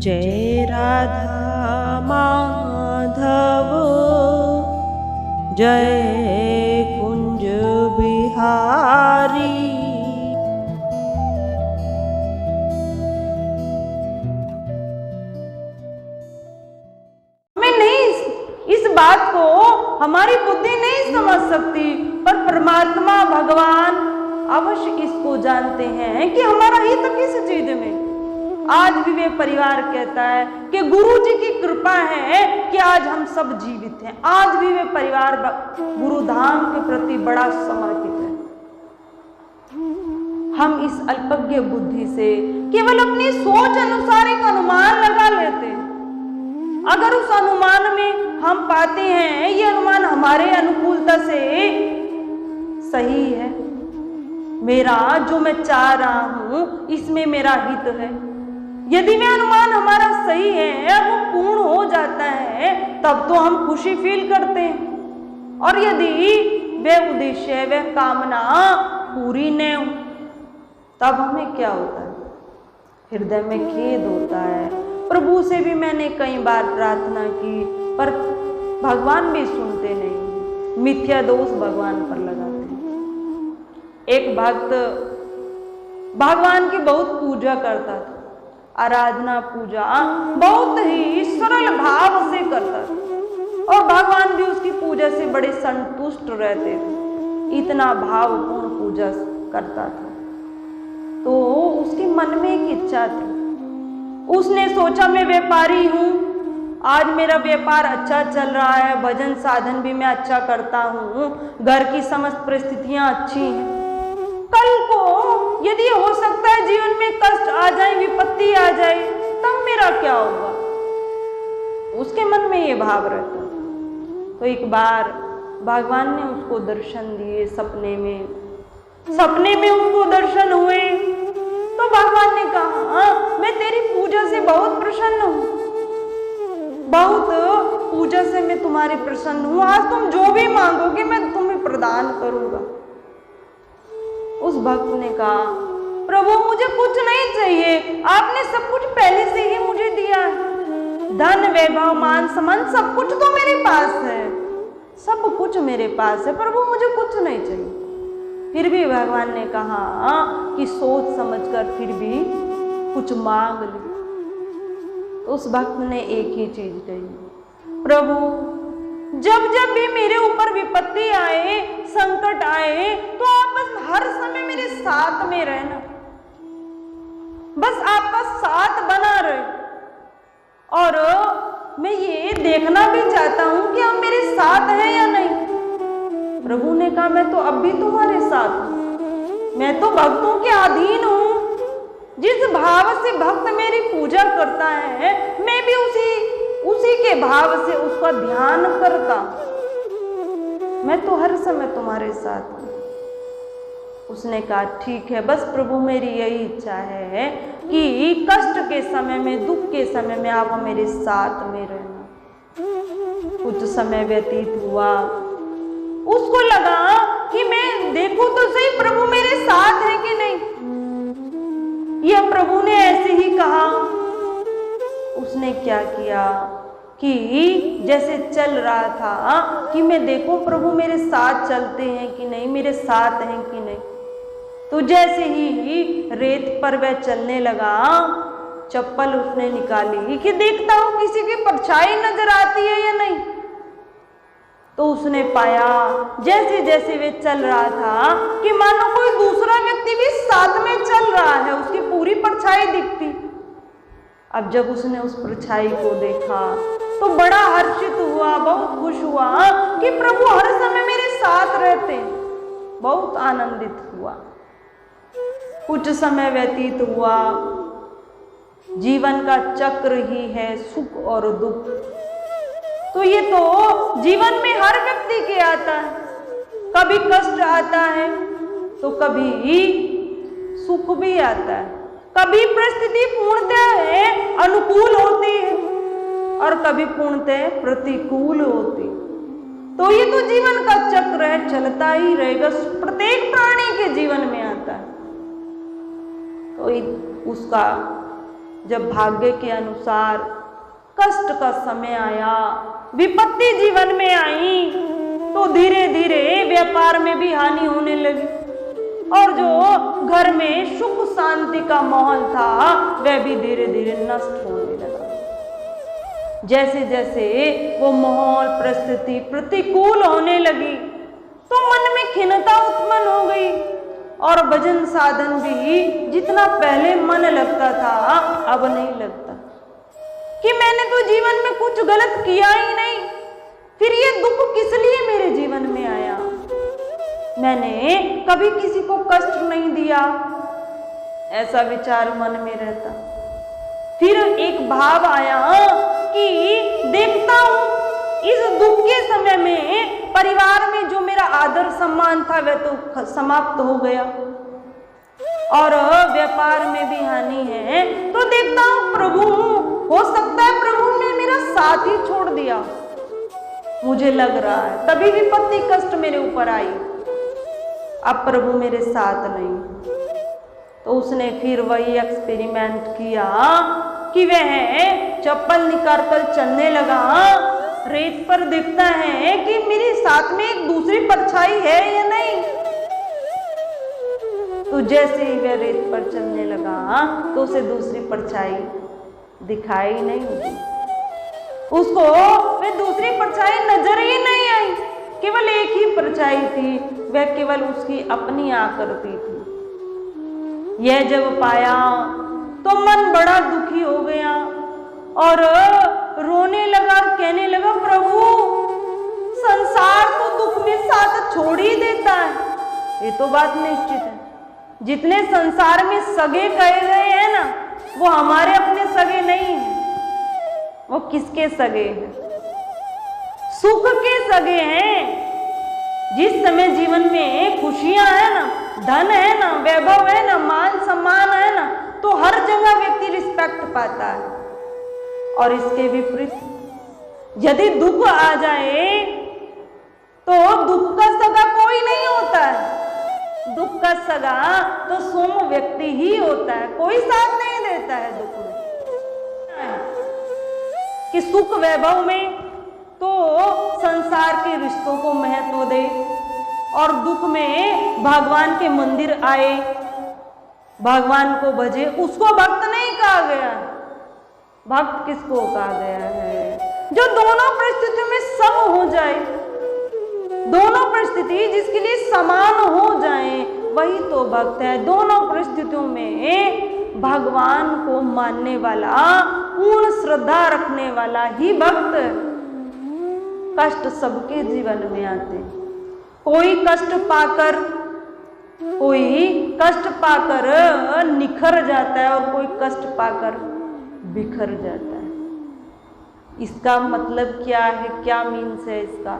जय राधा माधव जय कुंज बिहारी। हमें नहीं, इस बात को हमारी बुद्धि नहीं समझ सकती, पर परमात्मा भगवान अवश्य इसको जानते हैं कि हमारा हित किस चीज में। आज भी वे परिवार कहता है कि गुरु जी की कृपा है कि आज हम सब जीवित हैं। आज भी वे परिवार गुरु धाम के प्रति बड़ा समर्पित है। हम इस अल्पज्ञ बुद्धि से केवल अपनी सोच अनुसार एक अनुमान लगा लेते हैं। अगर उस अनुमान में हम पाते हैं ये अनुमान हमारे अनुकूलता से सही है, मेरा जो मैं चाह रहा हूं इसमें मेरा हित है, यदि वह अनुमान हमारा सही है और वो पूर्ण हो जाता है तब तो हम खुशी फील करते हैं। और यदि वह उद्देश्य वह कामना पूरी न हो तब हमें क्या होता है, हृदय में खेद होता है। प्रभु से भी मैंने कई बार प्रार्थना की पर भगवान भी सुनते नहीं, मिथ्या दोष भगवान पर लगाते हैं। एक भक्त भगवान की बहुत पूजा करता था, आराधना पूजा बहुत ही सरल भाव से करता था और भगवान भी उसकी पूजा से बड़े संतुष्ट रहते थे। इतना भावपूर्ण पूजा करता था। तो उसके मन में एक इच्छा थी। उसने सोचा मैं व्यापारी हूं, आज मेरा व्यापार अच्छा चल रहा है, भजन साधन भी मैं अच्छा करता हूं, घर की समस्त परिस्थितियां अच्छी हैं, कल को यदि हो सकता है जीवन में कष्ट आ जाए, विपत्ति आ जाए, तब मेरा क्या होगा। उसके मन में ये भाव रहता। तो एक बार भगवान ने उसको दर्शन दिए सपने में उसको दर्शन हुए। तो भगवान ने कहा मैं तेरी पूजा से बहुत प्रसन्न हूं, बहुत पूजा से मैं तुम्हारी प्रसन्न हूं, आज तुम जो भी मांगोगे मैं तुम्हें प्रदान करूंगा। उस भक्त ने कहा प्रभु मुझे कुछ नहीं चाहिए, आपने सब कुछ पहले से ही मुझे दिया है, धन वैभव मान सम्मान सब कुछ तो मेरे पास है, सब कुछ मेरे पास है, प्रभु मुझे कुछ नहीं चाहिए। फिर भी भगवान ने कहा कि सोच समझकर फिर भी कुछ मांग ले। तो उस भक्त ने एक ही चीज कही, प्रभु जब जब भी मेरे ऊपर विपत्ति आए, संकट आए, तो आप बस हर समय मेरे साथ में रहना, बस आपका साथ बना रहे। और मैं ये देखना भी चाहता हूं कि आप मेरे साथ हैं या नहीं। प्रभु ने कहा मैं तो अब भी तुम्हारे साथ हूं, मैं तो भक्तों के अधीन हूं। जिस भाव से भक्त मेरी पूजा करता है मैं भी उसी के भाव से उसका ध्यान करता, मैं तो हर समय तुम्हारे साथ हूं। उसने कहा ठीक है, बस प्रभु मेरी यही इच्छा है कि कष्ट के समय में, दुख के समय में आप मेरे साथ में रहना। कुछ समय व्यतीत हुआ, उसको लगा कि मैं देखूं तो सही प्रभु मेरे साथ है कि नहीं। यह प्रभु ने ऐसे ही कहा। उसने क्या किया कि जैसे चल रहा था कि मैं देखूं प्रभु मेरे साथ चलते हैं कि नहीं, मेरे साथ हैं कि नहीं। तो जैसे ही रेत पर वह चलने लगा, चप्पल उसने निकाली कि देखता हूं किसी की परछाई नजर आती है या नहीं। तो उसने पाया जैसे जैसे वे चल रहा था कि मानो कोई दूसरा व्यक्ति भी साथ में चल रहा है, उसकी पूरी परछाई दिखती। अब जब उसने उस परछाई को देखा तो बड़ा हर्षित हुआ, बहुत खुश हुआ कि प्रभु हर समय मेरे साथ रहते, बहुत आनंदित हुआ। कुछ समय व्यतीत हुआ, जीवन का चक्र ही है सुख और दुख। तो ये तो जीवन में हर व्यक्ति के आता है, कभी कष्ट आता है तो कभी सुख भी आता है, कभी परिस्थिति पूर्णतः अनुकूल होती है और कभी पूर्णतः प्रतिकूल होती। तो ये तो जीवन का चक्र है, चलता ही रहेगा, प्रत्येक प्राणी के जीवन में आता है। तो उसका जब भाग्य के अनुसार कष्ट का समय आया, विपत्ति जीवन में आई, तो धीरे धीरे व्यापार में भी हानि होने लगी और जो घर में सुख शांति का माहौल था वह भी धीरे धीरे नष्ट होने लगा। जैसे जैसे वो माहौल परिस्थिति प्रतिकूल होने लगी तो मन में खिन्नता उत्पन्न हो गई और भजन साधन भी जितना पहले मन लगता था अब नहीं लगता, कि मैंने तो जीवन में कुछ गलत किया ही नहीं, फिर ये दुख किस लिए मेरे जीवन में आया, मैंने कभी किसी को कष्ट नहीं दिया, ऐसा विचार मन में रहता। फिर एक भाव आया कि देखता हूं इस दुख के समय में परिवार में जो मेरा आदर सम्मान था वह तो समाप्त हो गया और व्यापार में भी हानि है, तो देखता हूं प्रभु, हो सकता है प्रभु ने मेरा साथ ही छोड़ दिया, मुझे लग रहा है तभी विपत्ति कष्ट मेरे ऊपर आई, अब प्रभु मेरे साथ नहीं। तो उसने फिर वही एक्सपेरिमेंट किया कि वह चप्पल निकाल कर चलने लगा, रेत पर देखता है कि मेरे साथ में एक दूसरी परछाई है या नहीं। तो जैसे ही वह रेत पर चलने लगा तो उसे दूसरी परछाई दिखाई नहीं दी, उसको वह दूसरी परछाई नजर ही नहीं आई, केवल एक ही परछाई थी, वह केवल उसकी अपनी आकृति थी। यह जब पाया तो मन बड़ा दुखी हो गया और रोने लगा और कहने लगा, प्रभु संसार तो दुख में साथ छोड़ ही देता है, ये तो बात निश्चित है। जितने संसार में सगे कहे गए हैं ना, वो हमारे अपने सगे नहीं हैं, वो किसके सगे हैं? सुख के सगे हैं। जिस समय जीवन में खुशियां है ना, धन है ना, वैभव है ना, मान सम्मान है ना, तो हर जगह व्यक्ति रिस्पेक्ट पाता है। और इसके विपरीत यदि दुख आ जाए तो दुख का सगा कोई नहीं होता है, दुख का सगा तो स्वयं व्यक्ति ही होता है, कोई साथ नहीं देता है दुख में। कि सुख वैभव में तो संसार के रिश्तों को महत्व दे और दुख में भगवान के मंदिर आए, भगवान को भजे, उसको भक्त नहीं कहा गया। भक्त किसको कहा गया है? जो दोनों परिस्थितियों में सम हो जाए, दोनों परिस्थिति जिसके लिए समान हो जाए, वही तो भक्त है। दोनों परिस्थितियों में भगवान को मानने वाला, पूर्ण श्रद्धा रखने वाला ही भक्त। कष्ट सबके जीवन में आते, कोई कष्ट पाकर निखर जाता है और कोई कष्ट पाकर बिखर जाता है। इसका मतलब क्या है? क्या मीन्स है इसका?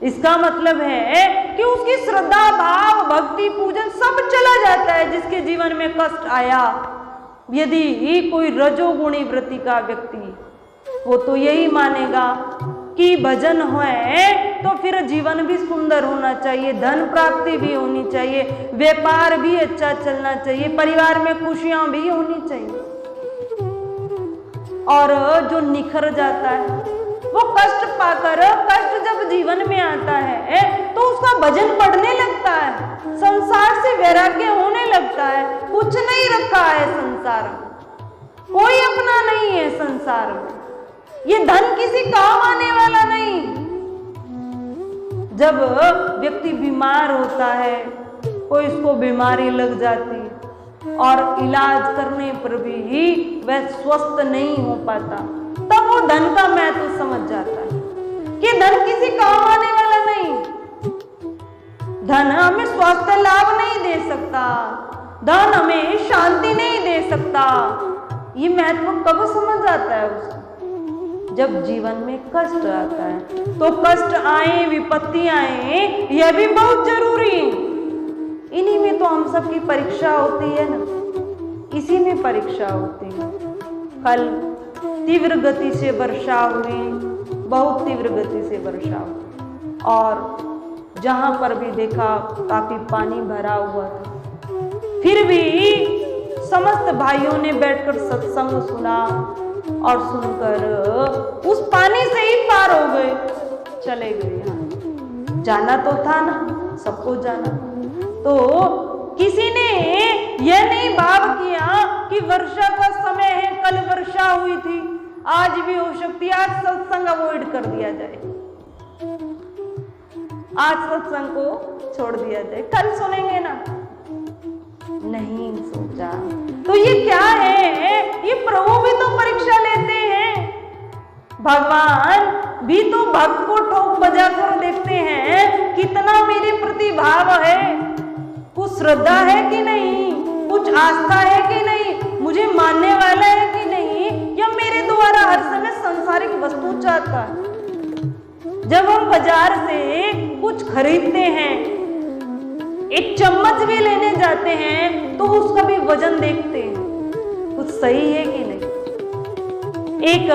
इसका मतलब है कि उसकी श्रद्धा, भाव, भक्ति, पूजन सब चला जाता है। जिसके जीवन में कष्ट आया, यदि कोई रजोगुणी वृत्ति का व्यक्ति, वो तो यही मानेगा कि भजन है तो फिर जीवन भी सुंदर होना चाहिए, धन प्राप्ति भी होनी चाहिए, व्यापार भी अच्छा चलना चाहिए, परिवार में खुशियां भी होनी चाहिए। और जो निखर जाता है वो कष्ट पाकर, कष्ट जब जीवन में आता है तो उसका भजन पढ़ने लगता है, संसार से वैराग्य होने लगता है। कुछ नहीं रखा है संसार में, कोई अपना नहीं है संसार में, ये धन किसी काम आने वाला नहीं। जब व्यक्ति बीमार होता है, कोई इसको बीमारी लग जाती और इलाज करने पर भी वह स्वस्थ नहीं हो पाता, तब वो धन का महत्व समझ जाता है कि धन किसी काम आने वाला नहीं। धन हमें स्वास्थ्य लाभ नहीं दे सकता, धन हमें शांति नहीं दे सकता। ये महत्व कब समझ आता है उसको? जब जीवन में कष्ट आता है। तो कष्ट आए, विपत्ति आए, यह भी बहुत जरूरी है। इन्हीं में तो हम सबकी परीक्षा होती है ना, इसी में परीक्षा होती है। कल तीव्र गति से वर्षा हुई, बहुत तीव्र गति से वर्षा हुई, और जहां पर भी देखा काफी पानी भरा हुआ था, फिर भी समस्त भाइयों ने बैठकर सत्संग सुना और सुनकर उस पानी से ही पार हो गए, चले गए। यहाँ जाना तो था ना, सबको जाना। तो किसी ने यह नहीं भाव किया कि वर्षा का समय है, कल वर्षा हुई थी, आज भी हो सकती है, आज सत्संग अवॉइड कर दिया जाए, आज सत्संग को छोड़ दिया जाए, कल सुनेंगे ना। नहीं सोचा। तो ये क्या है? ये प्रभु भी तो परीक्षा लेते हैं, भगवान भी तो भक्त को ठोक बजा कर देखते हैं, कितना मेरे प्रति भाव है, कुछ श्रद्धा है कि नहीं, कुछ आस्था है कि नहीं, मुझे मानने वाला है कि नहीं, या मेरे द्वारा हर समय सांसारिक वस्तु चाहता है। जब हम बाजार से कुछ खरीदते हैं, एक चम्मच भी लेने जाते हैं तो उसका भी वजन देखते हैं, कुछ सही है कि नहीं। एक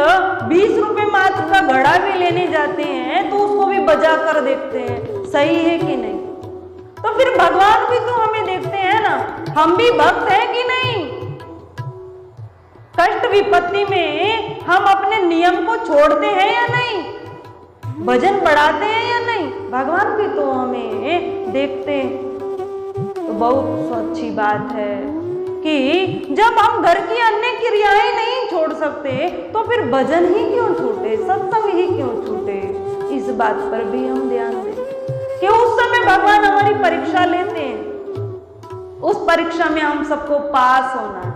20 रुपए मात्र का घड़ा भी लेने जाते हैं तो उसको भी बजा कर देखते हैं, सही है कि नहीं। तो फिर भगवान भी तो हमें देखते हैं ना, हम भी भक्त हैं कि नहीं। कष्ट विपत्ति में हम अपने नियम को छोड़ते हैं या नहीं, भजन बढ़ाते हैं या नहीं, भगवान भी तो हमें देखते हैं। तो बहुत अच्छी बात है कि जब हम घर की अन्य क्रियाएं नहीं छोड़ सकते तो फिर भजन ही क्यों छूटे, सत्संग ही क्यों छूटे। इस बात पर भी हम ध्यान दें कि उस समय भगवान हमारी परीक्षा लेते हैं, उस परीक्षा में हम सबको पास होना है,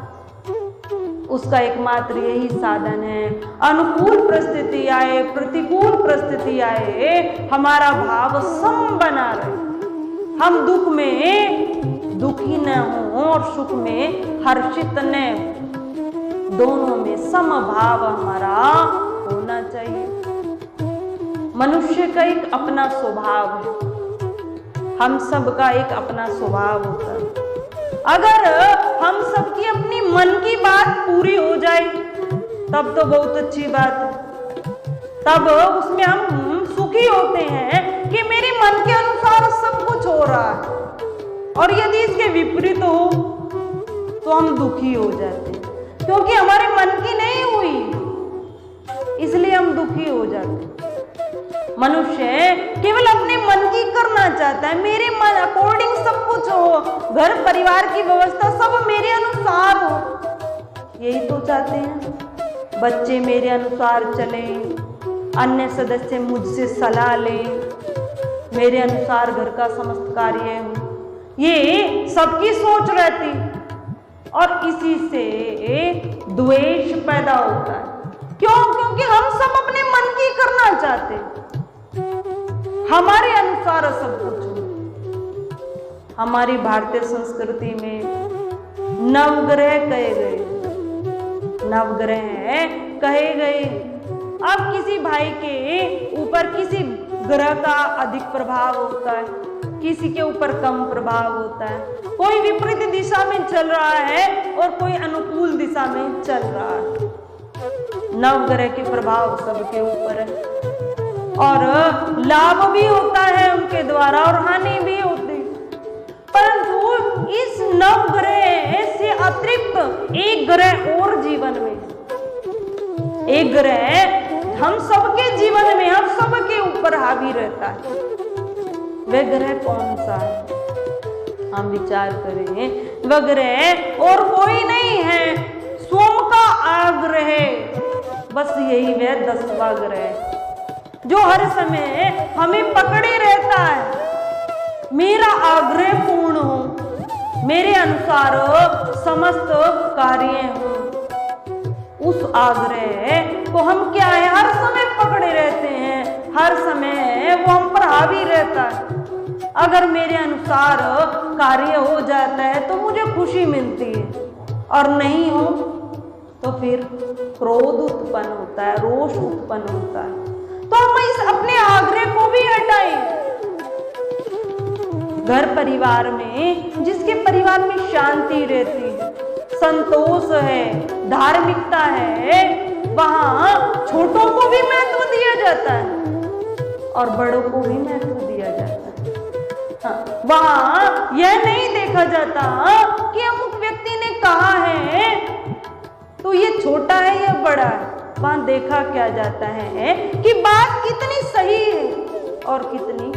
उसका एकमात्र यही साधन है। अनुकूल परिस्थिति आए, प्रतिकूल परिस्थिति आए, हमारा भाव सम बना रहे, हम दुख में दुखी न हो और सुख में हर्षित न हो, दोनों में समभाव हमारा होना चाहिए। मनुष्य का एक अपना स्वभाव है, हम सबका एक अपना स्वभाव होता है। अगर हम सबकी अपनी मन की बात पूरी हो जाए तब तो बहुत अच्छी बात है, तब उसमें हम सुखी होते हैं कि मेरे मन के अनुसार सब कुछ हो रहा है। और यदि इसके विपरीत हो तो हम दुखी हो जाते हैं, क्योंकि हमारे मन की नहीं हुई, इसलिए हम दुखी हो जाते हैं। मनुष्य केवल अपने मन की करना चाहता है, मेरे मन अकॉर्डिंग सब कुछ हो, घर परिवार की व्यवस्था सब मेरे अनुसार हो, यही तो चाहते हैं। बच्चे मेरे अनुसार चलें, अन्य सदस्य मुझसे सलाह लें, मेरे अनुसार घर का समस्त कार्य हो, ये सबकी सोच रहती और इसी से द्वेष पैदा होता है। क्यों? क्योंकि हम सब अपने मन की करना चाहते हैं, हमारे अनुसार सब कुछ हो। हमारी भारतीय संस्कृति में नवग्रह कहे गए, नवग्रह कहे गए। अब किसी भाई के ऊपर किसी ग्रह का अधिक प्रभाव होता है, किसी के ऊपर कम प्रभाव होता है, कोई विपरीत दिशा में चल रहा है और कोई अनुकूल दिशा में चल रहा है। नवग्रह के प्रभाव सबके ऊपर है और लाभ भी होता है उनके द्वारा और हानि भी होती है। परंतु इस नवग्रह से अतिरिक्त एक ग्रह और जीवन में, एक ग्रह हम सबके जीवन में, हम सबके ऊपर हावी रहता है। वह ग्रह कौन सा है? हम विचार करें। वह ग्रह और कोई नहीं है, सोम का आग्रह, बस यही वह 10वां ग्रह जो हर समय हमें पकड़े रहता है। मेरा आग्रह पूर्ण हो, मेरे अनुसार समस्त कार्य हो, उस आग्रह को हम क्या है, हर समय पकड़े रहते हैं, हर समय वो हम पर हावी रहता है। अगर मेरे अनुसार कार्य हो जाता है तो मुझे खुशी मिलती है, और नहीं हो तो फिर क्रोध उत्पन्न होता है, रोष उत्पन्न होता है। तो हम इस अपने आग्रह को भी हटाएं। घर परिवार में, जिसके परिवार में शांति रहती है, संतोष है, धार्मिकता है, वहां छोटों को भी महत्व दिया जाता है और बड़ों को भी महत्व दिया जाता है। हाँ, वहां यह नहीं देखा जाता कि अमुक व्यक्ति ने कहाँ है तो ये छोटा है या बड़ा है, वहां देखा क्या जाता है कि बात कितनी सही है और कितनी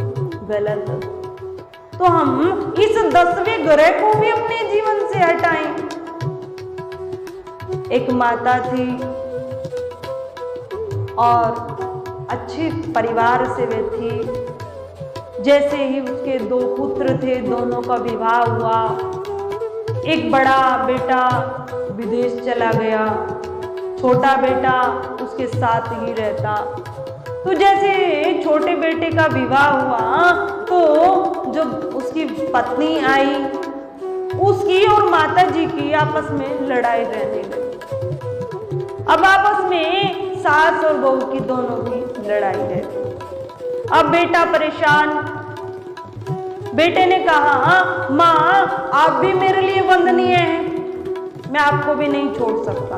गलत है। तो हम इस 10वें ग्रह को भी अपने जीवन से हटाएं। एक माता थी और अच्छे परिवार से वे थी। जैसे ही उसके 2 पुत्र थे, दोनों का विवाह हुआ। एक बड़ा बेटा विदेश चला गया, छोटा बेटा उसके साथ ही रहता। तो जैसे छोटे बेटे का विवाह हुआ तो जब उसकी पत्नी आई, उसकी और माता जी की आपस में लड़ाई रहने लगी। अब आपस में सास और बहू की दोनों की लड़ाई रहती। अब बेटा परेशान, बेटे ने कहा माँ आप भी मेरे लिए वंदनीय हैं, मैं आपको भी नहीं छोड़ सकता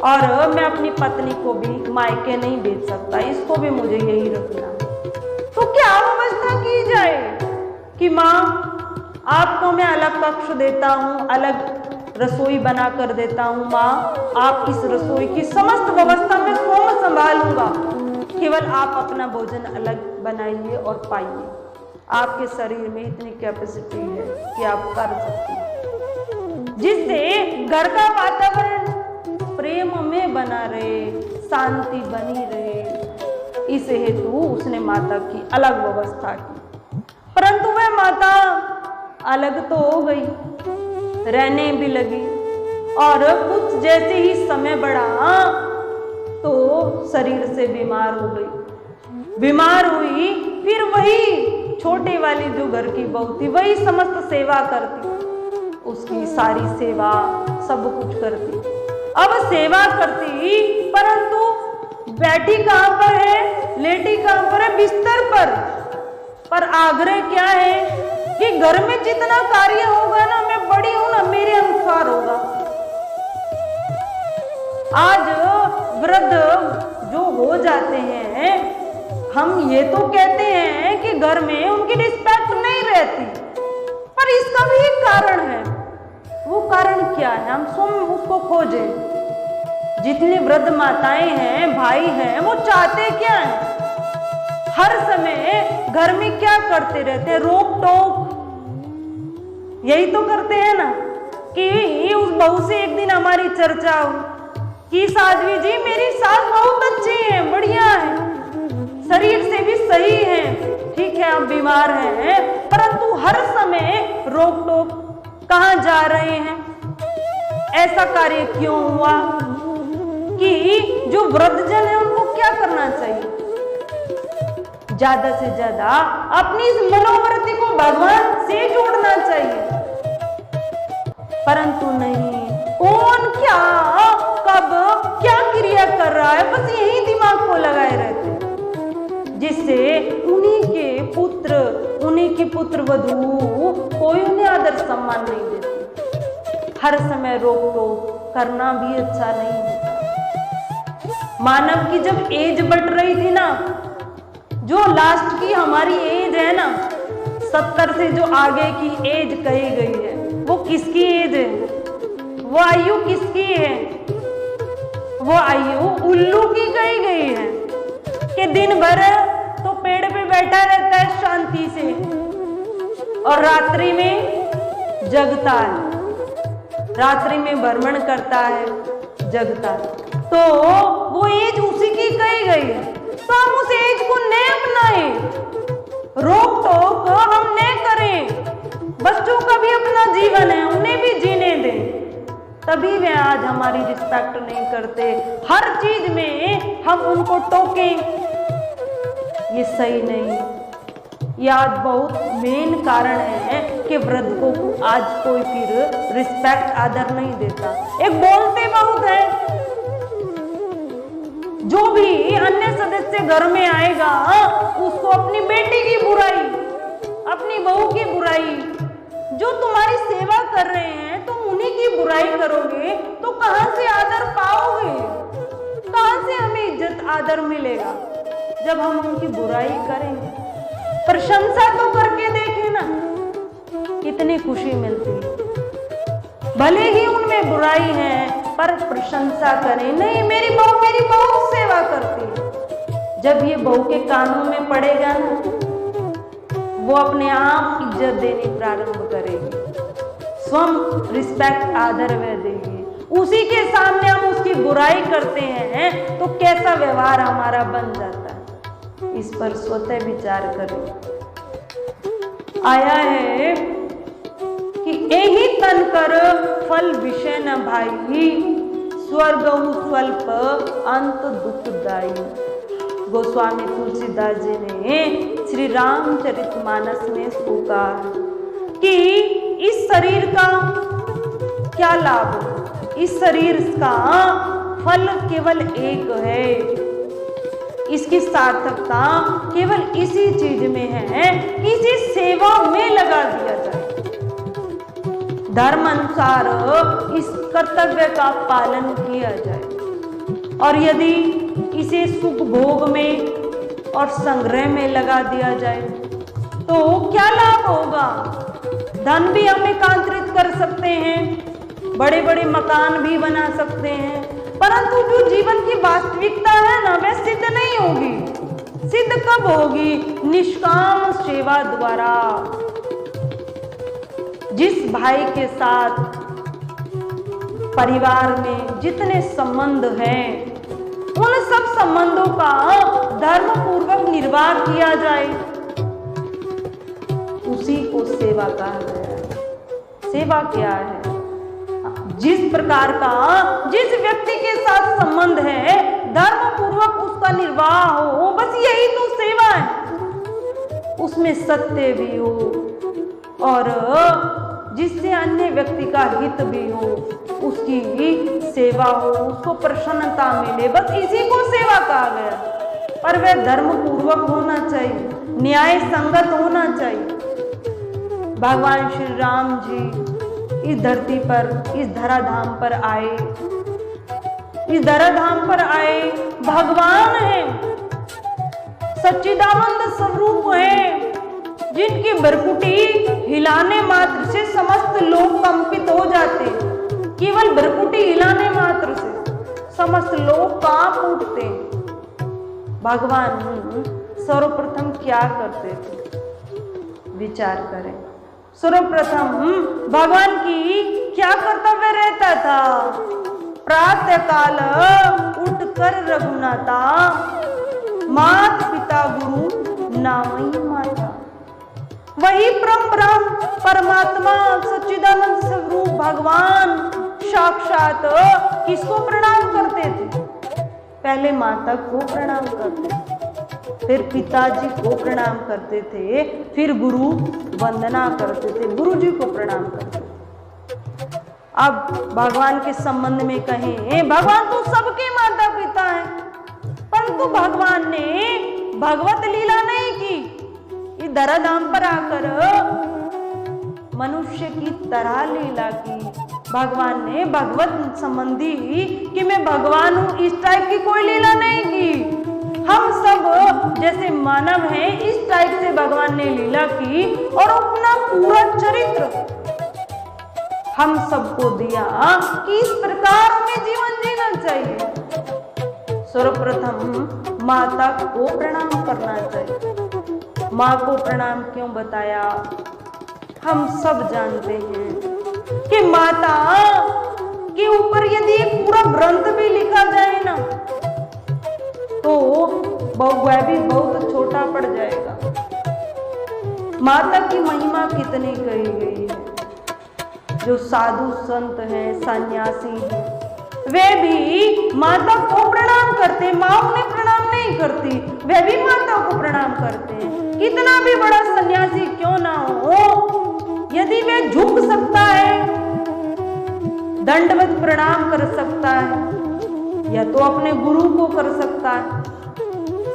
और मैं अपनी पत्नी को भी मायके नहीं भेज सकता, इसको भी मुझे यही रखना। तो क्या व्यवस्था की जाए कि माँ आपको मैं अलग कक्ष देता हूँ, अलग रसोई बना कर देता हूँ, माँ आप इस रसोई की समस्त व्यवस्था में स्वयं संभालूंगा, केवल आप अपना भोजन अलग बनाइए और पाइए। आपके शरीर में इतनी कैपेसिटी है कि आप कर सकते हैं, जिससे घर का वातावरण प्रेम में बना रहे, शांति बनी रहे। इस हेतु उसने माता की अलग व्यवस्था की। परंतु वह माता अलग तो हो गई, रहने भी लगी और कुछ जैसे ही समय बढ़ा तो शरीर से बीमार हो गई। बीमार हुई, फिर वही छोटे वाली जो घर की बहू थी वही समस्त सेवा करती, उसकी सारी सेवा सब कुछ करती। अब सेवा करती, परंतु बैठी कहां पर है, लेटी कहां पर है, बिस्तर पर आग्रह क्या है कि घर में जितना कार्य होगा ना, मैं बड़ी हूं ना, मेरे अनुसार होगा। आज वृद्ध जो हो जाते हैं, हम ये तो कहते हैं कि घर में उनकी रिस्पेक्ट नहीं रहती, पर इसका भी एक कारण है। वो कारण क्या है, हम स्वयं उसको खोजें। जितनी वृद्ध माताएं हैं, भाई हैं, वो चाहते क्या है, हर समय घर में क्या करते रहते हैं, रोक टोक, यही तो करते हैं ना। कि उस बहू से एक दिन हमारी चर्चा हुई कि साध्वी जी मेरी सास बहुत अच्छी है, बढ़िया है, शरीर से भी सही है, ठीक है आप बीमार हैं, परंतु हर समय रोक टोक, कहाँ जा रहे हैं, ऐसा कार्य क्यों हुआ। कि जो वृद्धजन है उनको क्या करना चाहिए, ज्यादा से ज्यादा अपनी इस मनोवृत्ति को भगवान से जोड़ना चाहिए। परंतु नहीं, कौन क्या कब क्या क्रिया कर रहा है, बस यही दिमाग को लगाए रहते हैं, जिससे उन्हीं के पुत्र, उन्हीं की पुत्र वधू कोई उन्हें आदर सम्मान नहीं देते। हर समय रोक टोक करना भी अच्छा नहीं होता। मानव की जब एज बढ़ रही थी ना, जो लास्ट की हमारी एज है ना, 70 से जो आगे की एज कही गई है, वो किसकी एज है, वो आयु किसकी है, वो आयु उल्लू की कही गई है कि दिन भर तो पेड़ पे बैठा रहता है शांति से और रात्रि में जगता है, रात्रि में भ्रमण करता है, जगता है। तो वो एज उसी की कही गई है, तो हम उस एज को न अपनाएं, रोक टोक हम न करें। बच्चों का भी अपना जीवन है, उन्हें भी जीने दें, तभी वे आज हमारी रिस्पेक्ट नहीं करते। हर चीज में हम उनको टोकें, ये सही नहीं। यह आज बहुत मेन कारण है कि वृद्ध को आज कोई फिर रिस्पेक्ट आदर नहीं देता। एक बोलते बहुत है, जो भी अन्य सदस्य घर में आएगा उसको अपनी बेटी की बुराई, अपनी बहू की बुराई, जो तुम्हारी सेवा कर रहे हैं तुम उन्हीं की बुराई करोगे तो कहां से आदर पाओगे, कहां से हमें इज्जत आदर मिलेगा जब हम उनकी बुराई करेंगे। प्रशंसा तो करके देखें ना, कितनी खुशी मिलती है। भले ही उनमें बुराई है पर प्रशंसा करें, नहीं मेरी बहू सेवा करती है। जब ये बहू के कानों में पड़ेगा ना, वो अपने आप इज्जत देनी प्रारंभ करेगी, स्वयं रिस्पेक्ट आदर वे देगी। उसी के सामने हम उसकी बुराई करते हैं तो कैसा व्यवहार हमारा बन जाता है, इस पर स्वतः विचार करें। आया है कि एही तन कर फल विषय न भाई, स्वर्गहु स्वल्प अंत दुखदाई। गोस्वामी तुलसीदास जी ने श्री रामचरितमानस में इसको कहा कि इस शरीर का क्या लाभ है, इस शरीर का फल केवल एक है, इसकी सार्थकता केवल इसी चीज में है कि इसे सेवा में लगा दिया जाए, धर्म अनुसार इस कर्तव्य का पालन किया जाए। और यदि इसे सुख भोग में और संग्रह में लगा दिया जाए तो क्या लाभ होगा? धन भी हम एकत्रित कर सकते हैं, बड़े बड़े मकान भी बना सकते हैं, परंतु जो जीवन की वास्तविकता है ना, वह सिद्ध नहीं होगी। सिद्ध कब होगी? निष्काम सेवा द्वारा। जिस भाई के साथ परिवार में जितने संबंध हैं, उन सब संबंधों का धर्म पूर्वक निर्वाह किया जाए, उसी को सेवा कहा गया है। सेवा क्या है? जिस प्रकार का जिस व्यक्ति के साथ संबंध है, धर्म पूर्वक उसका निर्वाह हो, बस यही तो सेवा है। उसमें सत्य भी हो और जिससे अन्य व्यक्ति का हित भी हो, उसकी सेवा हो, उसको प्रसन्नता मिले, बस इसी को सेवा कहा गया। पर वह धर्म पूर्वक होना चाहिए, न्याय संगत होना चाहिए। भगवान श्री राम जी इस धरती पर, इस धराधाम पर आए, इस धराधाम पर आए, भगवान है, सच्चिदानंद स्वरूप है, जिनकी भ्रकुटी हिलाने मात्र से समस्त लोग कंपित हो जाते हैं। केवल भ्रकुटी हिलाने मात्र से समस्त लोग कांप उठते हैं। भगवान सर्वप्रथम क्या करते थे? विचार करें। सर्वप्रथम भगवान की क्या कर्तव्य रहता था? प्रातः काल उठकर रघुनाथा, मात पिता गुरु नामई माता। वही ब्रह्म परमात्मा सच्चिदानंद स्वरूप भगवान साक्षात किसको प्रणाम करते थे? पहले माता को प्रणाम करते थे, फिर पिताजी को प्रणाम करते थे, फिर गुरु वंदना करते थे, गुरु जी को प्रणाम करते थे। अब भगवान के संबंध में कहें, भगवान तो सबके माता पिता हैं, परंतु भगवान ने भगवत लीला नहीं की। इस धराधाम पर आकर मनुष्य की तरह लीला की। भगवान ने भगवत संबंधी कि मैं भगवान हूं, इस टाइप की कोई लीला नहीं की। हम सब जैसे मानव हैं, इस टाइप से भगवान ने लीला की और अपना पूरा चरित्र हम सबको दिया कि इस प्रकार हमें जीवन जीना चाहिए। सर्वप्रथम माता को प्रणाम करना चाहिए। माँ को प्रणाम क्यों बताया? हम सब जानते हैं कि माता के ऊपर यदि एक पूरा ग्रंथ भी लिखा जाए ना, तो वह भी बहुत छोटा पड़ जाएगा। माता की महिमा कितनी कही गई है। जो साधु संत हैं, सन्यासी हैं, वे भी माता को प्रणाम करते हैं। माँ उन्हें प्रणाम नहीं करती, वे भी माता को प्रणाम करते हैं। कितना भी बड़ा सन्यासी क्यों ना हो, यदि वे झुक सकता है, दंडवत प्रणाम कर सकता है, या तो अपने गुरु को कर सकता है।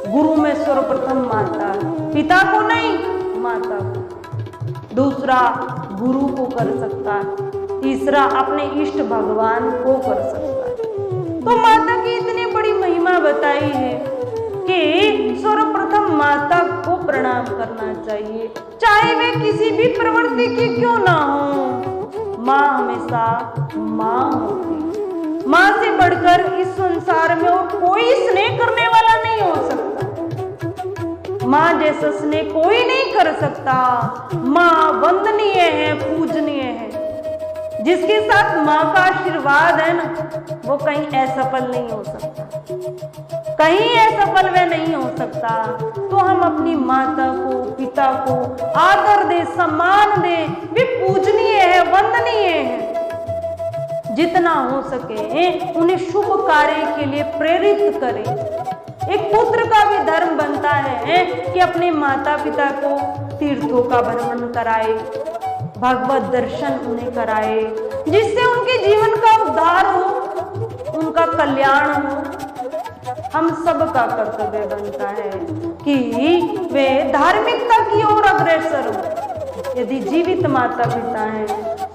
गुरु में सर्वप्रथम माता, पिता को नहीं, माता को। दूसरा गुरु को कर सकता है, तीसरा अपने इष्ट भगवान को कर सकता है। तो माता की इतनी बड़ी महिमा बताई है कि सर्वप्रथम माता को प्रणाम करना चाहिए, चाहे वे किसी भी प्रवृत्ति की क्यों ना हो। माँ हमेशा माँ होती। माँ से बढ़कर इस संसार में और कोई स्नेह करने वाला नहीं हो सकता। माँ जैसा स्नेह कोई नहीं कर सकता। माँ वंदनीय है, पूजनीय है। जिसके साथ माँ का आशीर्वाद है ना, वो कहीं असफल नहीं हो सकता, कहीं असफल वह नहीं हो सकता। तो हम अपनी माता को, पिता को आदर दे, सम्मान दे। वे पूजनीय है, वंदनीय है। जितना हो सके उन्हें शुभ कार्य के लिए प्रेरित करें। एक पुत्र का भी धर्म बनता है कि अपने माता पिता को तीर्थों का भ्रमण कराए, भगवत दर्शन उन्हें कराए, जिससे उनके जीवन का उद्धार हो, उनका कल्याण हो। हम सब का कर्तव्य बनता है कि वे धार्मिकता की ओर अग्रसर हो। यदि जीवित माता पिता हैं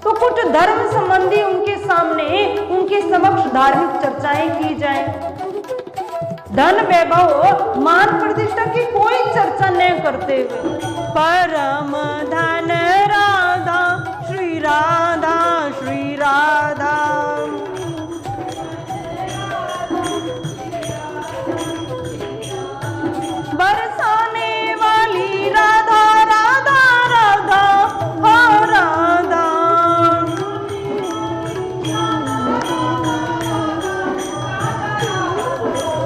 तो कुछ धर्म संबंधी उनके सामने, उनके समक्ष धार्मिक चर्चाएं की जाए। धन वैभव मान प्रतिष्ठा की कोई चर्चा न करते हुए परम धन राधा श्री राधा श्री राधा, बरसाने वाली राधा राधा राधा हाँ राधा,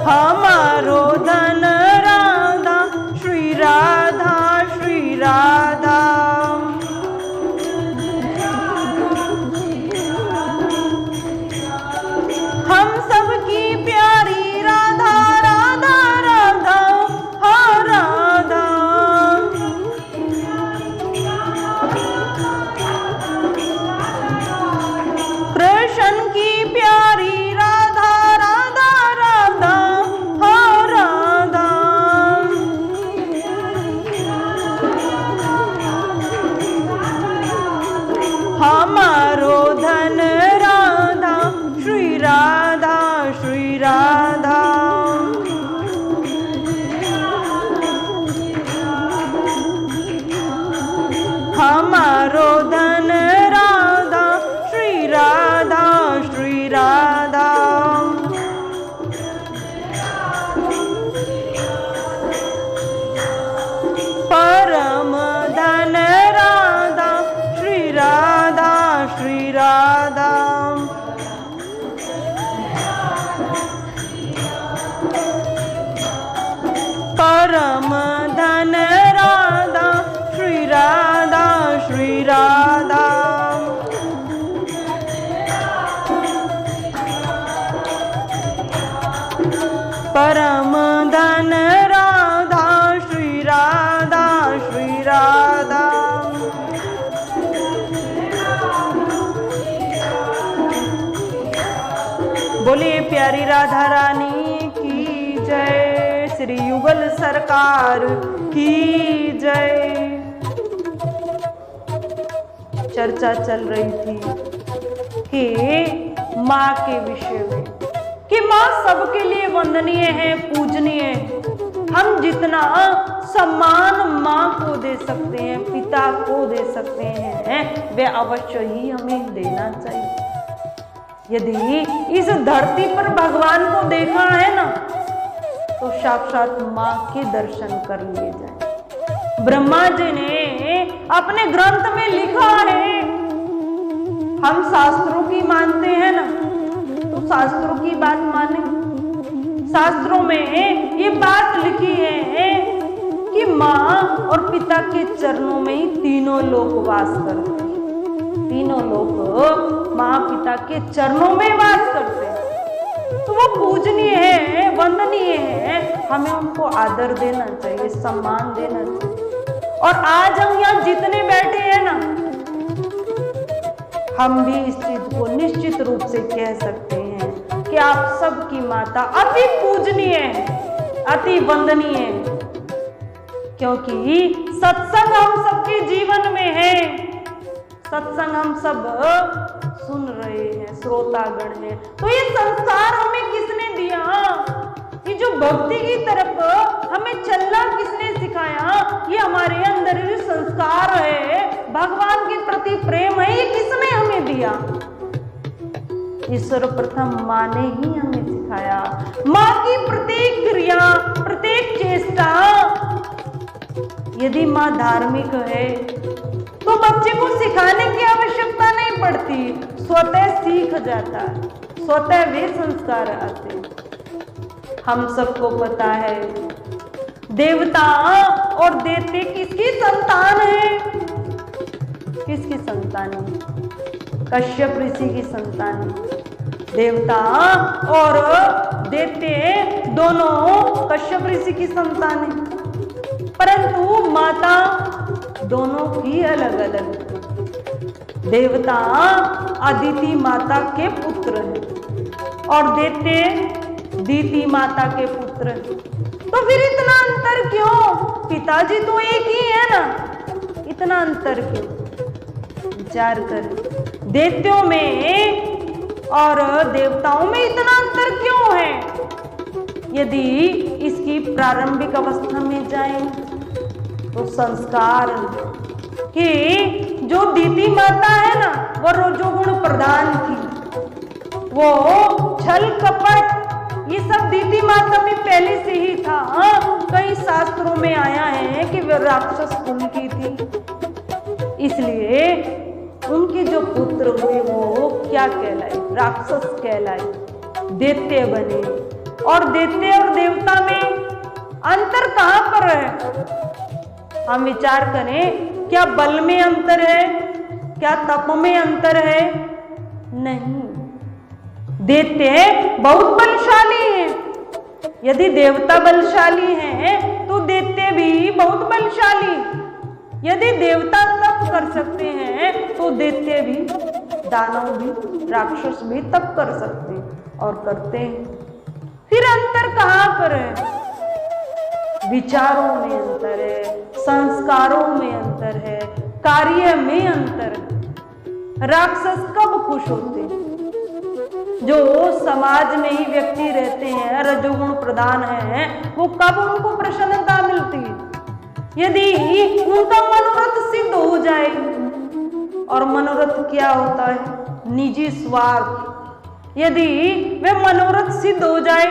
हमारो धन राधा श्री राधा श्री राधा। हम सबकी प्यारी राधा राधा राधा हाँ राधा, कृष्ण की प्यारी राधा राधा राधा हाँ राधा, हमारो धन राधा श्री राधा श्री राधा। हमारो धन राधा श्री राधा श्री राधा। परम धन राधा श्री राधा श्री राधा। परम धन राधा श्री राधा श्री राधा। परम धन राधा श्री राधा श्री राधा। बोलिए प्यारी राधा रानी की जय, श्री युगल सरकार की जय। चर्चा चल रही थी कि माँ के विषय में, कि माँ सबके लिए वंदनीय है, पूजनीय है। हम जितना सम्मान माँ को दे सकते हैं, पिता को दे सकते हैं, वे अवश्य ही हमें देना चाहिए। यदि इस धरती पर भगवान को देखा है ना, तो साक्षात माँ के दर्शन कर लिए जाए। ब्रह्मा जी ने अपने ग्रंथ में लिखा है, हम शास्त्रों की मानते हैं ना, तो शास्त्रों की बात माने। शास्त्रों में ये बात लिखी है कि माँ और पिता के चरणों में ही तीनों लोक वास करते हैं। तीनों लोग माँ पिता के चरणों में वास करते हैं, तो वो पूजनीय है, वंदनीय है। हमें उनको आदर देना चाहिए, सम्मान देना चाहिए। और आज हम यहाँ जितने बैठे हैं ना, हम भी इस चीज को निश्चित रूप से कह सकते हैं कि आप सबकी माता अति पूजनीय है, अति वंदनीय है। क्योंकि सत्संग हम सबके जीवन में है, सत्संग हम सब सुन रहे हैं, श्रोतागण हैं। तो ये संस्कार हमें किसने दिया? ये जो भक्ति की तरफ हमें चलना किसने सिखाया? ये हमारे अंदर जो संस्कार है, भगवान के प्रति प्रेम है, ये किसने हमें दिया? क्रिया ये सर्वप्रथम माँ ने ही हमें सिखाया। माँ की प्रत्येक क्रिया, प्रत्येक चेष्टा, यदि माँ धार्मिक है तो बच्चे को सिखाने की आवश्यकता नहीं पड़ती, स्वतः सीख जाता है, स्वतः वे संस्कार आते हैं। हम सबको पता है देवता और दैत्य किसकी संतान है? किसकी संतान है? कश्यप ऋषि की संतान है। देवता और दैत्य दोनों कश्यप ऋषि की संतान है, परंतु माता दोनों की अलग अलग है। देवता अदिति माता के पुत्र हैं और दैत्य दीति माता के पुत्र हैं। तो फिर इतना अंतर क्यों? पिताजी तो एक ही है ना, इतना अंतर क्यों? विचार करें, दैत्यों में और देवताओं में इतना अंतर क्यों है? यदि इसकी प्रारंभिक अवस्था में जाएं तो संस्कार कि जो दीति माता है ना वो रजोगुण प्रधान थी, वो छल कपट ये सब दीति माता में पहले से ही था। कई शास्त्रों में आया है कि वे राक्षस कुल की थी, इसलिए उनके जो पुत्र हुए वो क्या कहलाए? राक्षस कहलाए, दैत्य बने। और दैत्य और देवता में अंतर कहां पर है? हम विचार करें, क्या बल में अंतर है? क्या तप में अंतर है? नहीं, दैत्य बहुत बलशाली है। यदि देवता बलशाली है तो दैत्य भी बहुत बलशाली। यदि देवता तप कर सकते हैं तो दैत्य भी, दानव भी, राक्षस भी तप कर सकते हैं और करते हैं। फिर अंतर कहां पर है? विचारों में अंतर है, संस्कारों में अंतर है, कार्य में अंतर है। राक्षस कब खुश होते हैं? जो समाज में ही व्यक्ति रहते हैं, रजोगुण प्रधान हैं, वो कब उनको प्रसन्नता मिलती है? यदि उनका मनोरथ सिद्ध हो जाए। और मनोरथ क्या होता है? निजी स्वार्थ। यदि वे मनोरथ सिद्ध हो जाए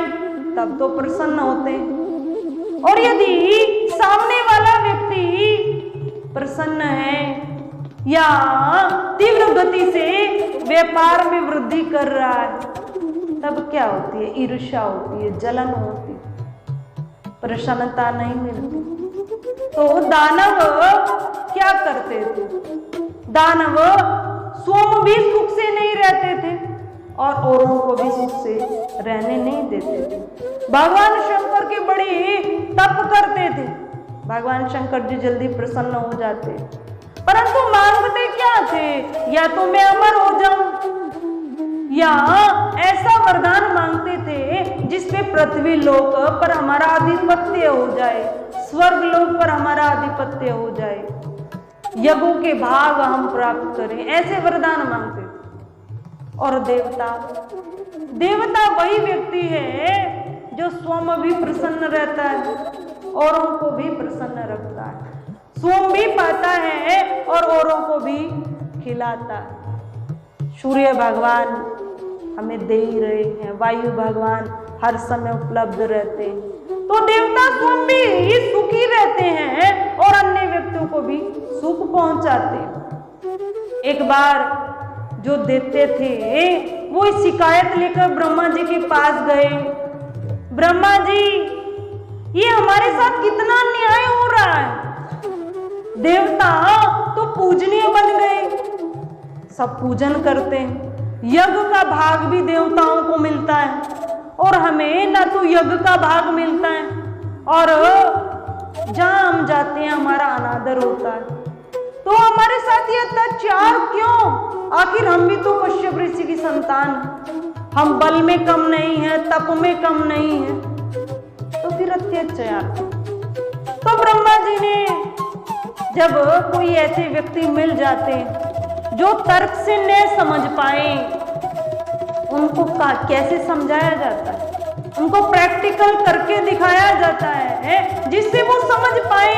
तब तो प्रसन्न होते हैं। और यदि सामने वाला व्यक्ति प्रसन्न है या तीव्र गति से व्यापार में वृद्धि कर रहा है, तब क्या होती है? ईर्ष्या होती है, जलन होती है, प्रसन्नता नहीं मिलती। तो दानव क्या करते थे? दानव स्वयं भी सुख से नहीं रहते थे और औरों को भी सुख से रहने नहीं देते थे। भगवान शंकर के बड़ी तप करते थे, भगवान शंकर जी जल्दी प्रसन्न हो जाते, परंतु मांगते क्या थे? या तो मैं अमर हो जाऊं, या ऐसा वरदान मांगते थे जिसपे पृथ्वी लोक पर हमारा आधिपत्य हो जाए, स्वर्ग लोक पर हमारा आधिपत्य हो जाए, यज्ञों के भाग हम प्राप्त करें, ऐसे वरदान मांगते थे। और देवता वही व्यक्ति है जो स्वयं भी प्रसन्न रहता है, औरों को भी प्रसन्न रखता है, स्वयं भी पाता है और औरों को भी खिलाता है। सूर्य भगवान हमें दे ही रहे हैं, वायु भगवान हर समय उपलब्ध रहते हैं, तो देवता स्वयं भी सुखी रहते हैं और अन्य व्यक्तियों को भी सुख पहुंचाते हैं। एक बार जो दैत्य थे वो शिकायत लेकर ब्रह्मा जी के पास गए। ब्रह्मा जी, ये हमारे साथ कितना अन्याय हो रहा है, देवता तो पूजनीय बन गए, सब पूजन करते हैं, यज्ञ का भाग भी देवताओं को मिलता है और हमें ना तो यज्ञ का भाग मिलता है और जहां हम जाते हैं हमारा अनादर होता है। तो हमारे साथ ये अत्याचार क्यों? आखिर हम भी तो कश्यप ऋषि की संतान हैं, हम बल में कम नहीं है, तप में कम नहीं है, तो फिर अत्याचार। तो ब्रह्मा जी ने जब कोई ऐसे व्यक्ति मिल जाते जो तर्क से न समझ पाए, उनको कैसे समझाया जाता है, उनको प्रैक्टिकल करके दिखाया जाता है जिससे वो समझ पाए।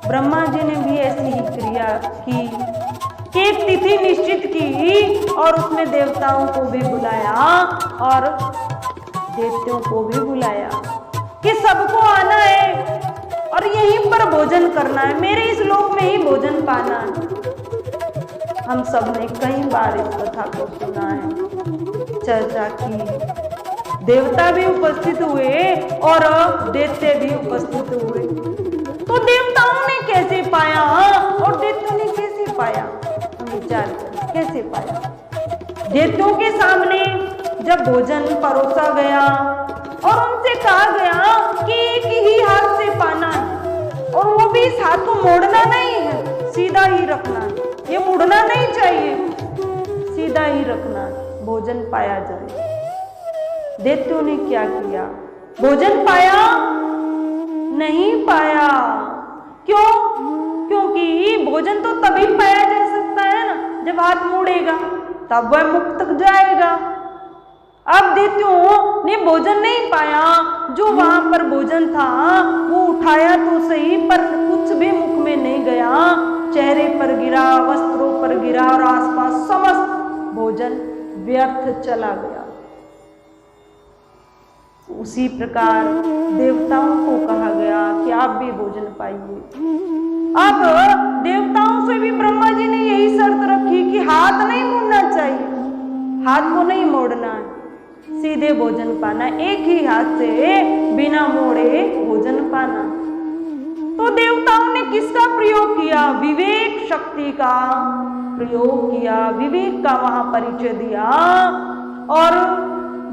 ब्रह्मा जी ने भी ऐसी ही क्रिया की एक तिथि निश्चित की और उसमें देवताओं को भी बुलाया और दैत्यों को भी बुलाया कि सबको आना है और यहीं पर भोजन करना है, मेरे इस लोक में ही भोजन पाना है। हम सब ने कई बार इस कथा को सुना है, चर्चा की, देवता भी उपस्थित हुए और दैत्य भी उपस्थित हुए। तो देवताओं ने कैसे पाया और दैत्यों ने कैसे पाया, हम विचार करें कैसे पाया। दैत्यों के सामने जब भोजन परोसा गया और उनसे कहा गया कि एक ही हाथ से पाना है और वो भी इस हाथ को मोड़ना नहीं है, सीधा ही रखना है, ये मुड़ना नहीं चाहिए, सीधा ही रखना, भोजन पाया जाए। दैत्यों ने क्या किया, भोजन पाया नहीं पाया। क्यों? क्योंकि भोजन तो तभी पाया जा सकता है ना जब हाथ मुड़ेगा, तब वह मुख तक जाएगा। अब दैत्यों ने भोजन नहीं पाया, जो वहां पर भोजन था वो उठाया तो सही पर कुछ भी मुख में नहीं गया, चेहरे पर गिरा, वस्त्रों पर गिरा और आसपास समस्त भोजन व्यर्थ चला गया। उसी प्रकार देवताओं को कहा गया कि आप भी भोजन पाइए। अब देवताओं से भी ब्रह्मा जी ने यही शर्त रखी कि हाथ नहीं मोड़ना चाहिए, हाथ को नहीं मोड़ना है, सीधे भोजन पाना, एक ही हाथ से बिना मोड़े भोजन पाना। तो देवताओं ने किसका प्रयोग किया, विवेक शक्ति का प्रयोग किया, विवेक का वहां परिचय दिया। और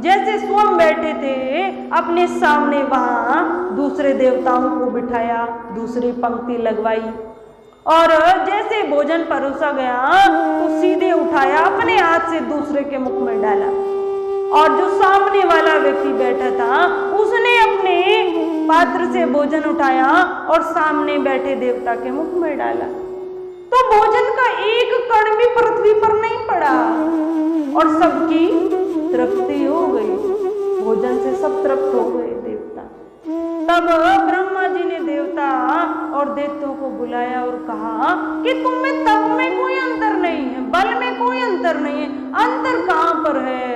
जैसे स्वयं बैठे थे अपने सामने वहां दूसरे देवताओं को बिठाया, दूसरी पंक्ति लगवाई और जैसे भोजन परोसा गया तो सीधे उठाया, अपने हाथ से दूसरे के मुख में डाला और जो सामने वाला व्यक्ति बैठा था उसने अपने पात्र से भोजन उठाया और सामने बैठे देवता के मुख में डाला। तो भोजन का एक कण भी पृथ्वी पर नहीं पड़ा और सबकी तृप्ति हो गई, भोजन से सब तृप्त हो गए देवता। तब ब्रह्मा जी ने देवता और दैत्यों को बुलाया और कहा कि तुम में तप में कोई अंतर नहीं है, बल में कोई अंतर नहीं है, अंतर कहां पर है,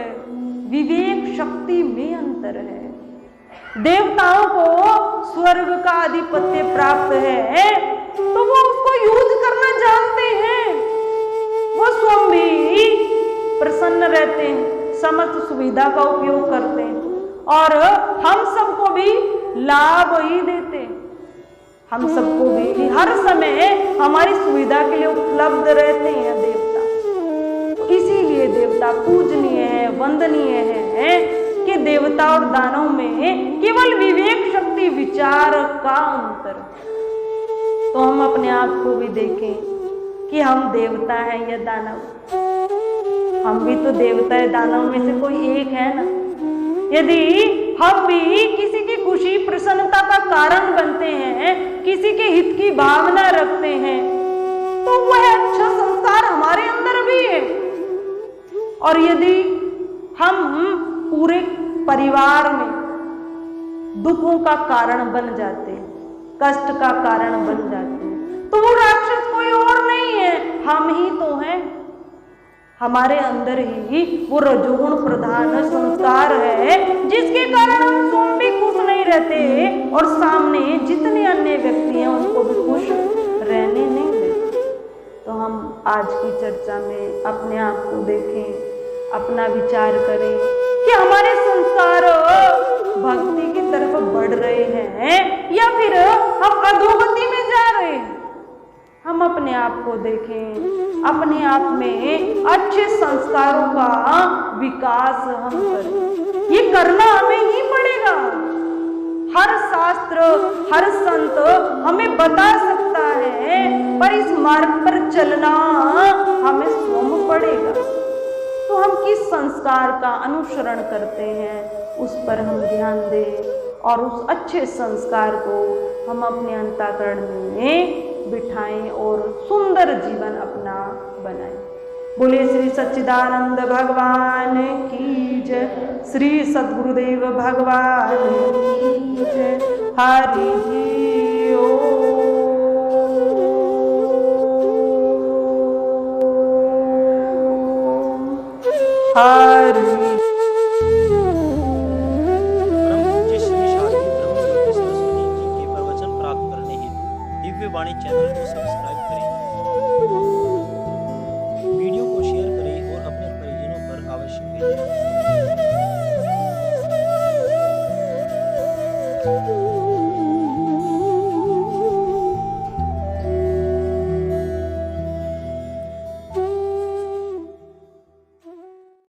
विवेक शक्ति में अंतर है। देवताओं को स्वर्ग का आधिपत्य प्राप्त है तो वो उसको यूज करना जानते हैं, वो स्वयं भी प्रसन्न रहते हैं, समस्त सुविधा का उपयोग करते हैं और हम सबको भी लाभ ही देते हैं, हम सबको भी हर समय हमारी सुविधा के लिए उपलब्ध रहते हैं देवता। तो इसीलिए देवता पूजनीय है, वंदनीय है कि देवता और दानव में केवल विवेक शक्ति विचार का अंतर। तो हम अपने आप को भी देखें कि हम देवता हैं या दानव, हम भी तो देवता है, दानव में से कोई एक है ना। यदि हम भी किसी की खुशी प्रसन्नता का कारण बनते हैं, किसी के हित की भावना रखते हैं, तो वह अच्छा संस्कार हमारे अंदर भी है। और यदि हम पूरे परिवार में दुखों का कारण बन जाते हैं, कष्ट का कारण बन जाते हैं, तो वो राक्षस कोई और नहीं है, हम ही तो हैं। हमारे अंदर ही वो रजोगुण प्रधान संस्कार है जिसके कारण हम स्वयं भी खुश नहीं रहते और सामने जितने अन्य व्यक्ति हैं उनको भी खुश रहने नहीं देते। तो हम आज की चर्चा में अपने आप को देखें, अपना विचार करें कि हमारे संस्कार भक्ति की तरफ बढ़ रहे हैं या फिर हम अधोगति में जा रहे हैं। हम अपने आप को देखें, अपने आप में अच्छे संस्कारों का विकास हम करें, ये करना हमें ही पड़ेगा। हर शास्त्र, हर संत हमें बता सकता है पर इस मार्ग पर चलना हमें स्वयं पड़ेगा। तो हम किस संस्कार का अनुसरण करते हैं उस पर हम ध्यान दें और उस अच्छे संस्कार को हम अपने अंतःकरण में बिठाएं और सुंदर जीवन अपना बनाएं। बोले श्री सच्चिदानंद भगवान की जय, श्री सद्गुरुदेव भगवान की जय। हरि ओम। हरि। परम पूज्य श्री शारदीय ब्रह्म ज्योति सरस्वती जी के प्रवचन प्राप्त करने हेतु दिव्य वाणी चैनल को सब्सक्राइब करें, वीडियो को शेयर करें और अपने परिजनों पर अवश्य भेजें।